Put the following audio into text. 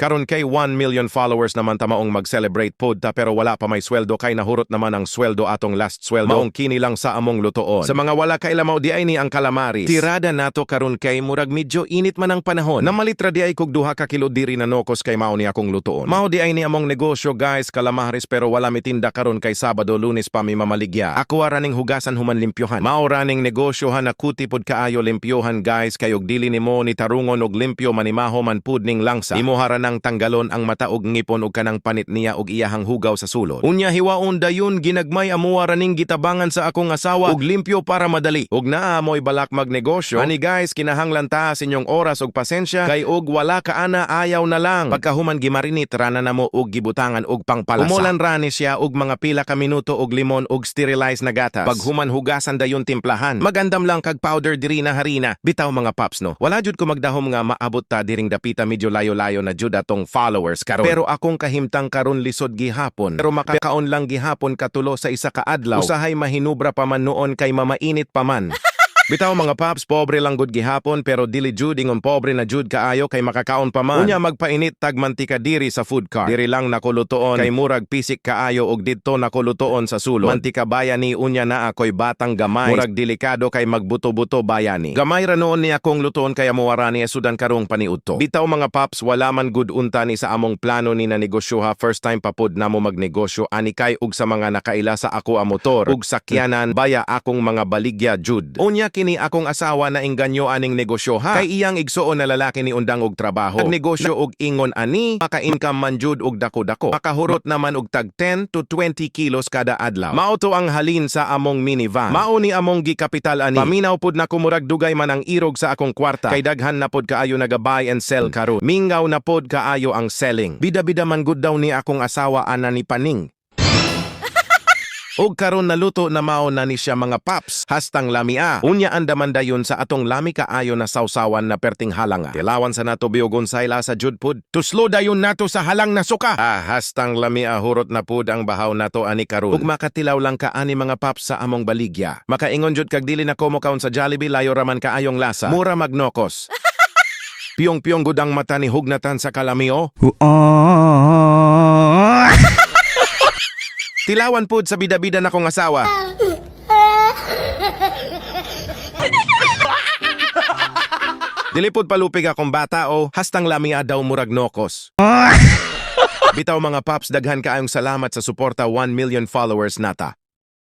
Karon kay 1 million followers naman tamaong mag-celebrate pod ta pero wala pa may sweldo kay nahurot naman ang sweldo atong last sweldo. Maong kini lang sa among lutoon. Sa mga wala kay lamaw di ay ni ang calamaris. Tirada nato karon kay murag medyo init man ang panahon. Namalitra di ay kog 2 ka kilo diri na nokos kay mao ni akong lutoon. Mao di ay ni among negosyo guys calamaris pero wala mitinda karon kay Sabado Lunes pa mi mamaligya. Ako raning hugasan human limpyohan. Mao raning negosyohan na kuti pod kaayo limpyohan guys kay og dili nimo ni tarungon og limpyo manimaho man pud ning langsa. Imo haranang tanggalon ang mata og ngipon og kanang panit niya og iyahang hugaw sa sulod. Unya hiwaon dayon ginagmay amuwa raning gitabangan sa akong asawa og limpyo para madali. Og naa mo'y balak magnegosyo. Ani guys kinahanglan ta sa inyong oras og pasensya kay og wala ka ana ayaw na lang. Pagkahuman gimarinit rana na mo og gibutangan og pangpalasa. Umulan rani siya og mga pila ka minuto og limon og sterilized na gatas. Paghuman hugasan dayon timplahan. Magandam lang kag powder diri na harina. Bitaw mga paps no. Wala jud ko magdahom nga maabot ta diring dapita medyo layo-layo na jud atong followers karon. Pero akong kahimtang karon lisod gihapon. Pero makakaon lang gihapon katulo sa isa ka adlaw. Usahay mahinubra pa man noon kay mamainit pa man. Bitaw mga paps, pobre lang gud gihapon pero dili jud ingon pobre na jud kaayo kay makakaon pa man. Unya magpainit tag mantika diri sa food cart. Diri lang nakulutoon kay murag pisik kaayo og didto nakulutoon sa sulod. Mantika bayani unya na ako'y batang gamay. Murag delikado kay magbuto-buto bayani. Gamay ra noon ni akong lutoon kay amuwarani sudan karong paniudto. Bitaw mga paps, wala man gud unta ni sa among plano ni na negosyo ha. First time pa pod namo magnegosyo ani kay ug sa mga nakaila sa ako a motor ug sakyanan baya akong mga baligya jud. Unya kini akong asawa na engganyo aning negosyo ha. Kay iyang igsuon na lalaki ni undang og trabaho. Nagnegosyo og ingon ani, maka-income man jud og dako-dako. Makahurot naman og tag 10 to 20 kilos kada adlaw. Mao to ang halin sa among minivan. Mao ni among gikapital ani. Paminaw pod na kumurag dugay man ang irog sa akong kwarta. Kay daghan na pod kaayo naga-buy and sell karon. Mingaw na pod kaayo ang selling. Bida-bida man gud daw ni akong asawa ana ni Paning. Og karon naluto na mao na ni siya mga paps. Hastang lamia. Unya andaman dayon sa atong lami kaayo na sausawan na perting halanga. Tilawan sa nato biyogon sayla sa judpud. Tuslo dayon nato sa halang na suka. Hastang lamia hurot na pud ang bahaw nato ani karon. Ug makatilaw lang ka ani mga paps sa among baligya. Makaingon jud kag dili na ko mokaon sa Jollibee layo raman kaayong lasa. Mura magnokos. Piyong-piyong gud ang mata ni hugnatan sa kalamio. Tilawan pud sa bida-bida na kong asawa. Dilipod palupig akong bata o hastang lamia daw murag nokos. Bitaw mga paps, daghan kaayong salamat sa suporta 1 million followers nata.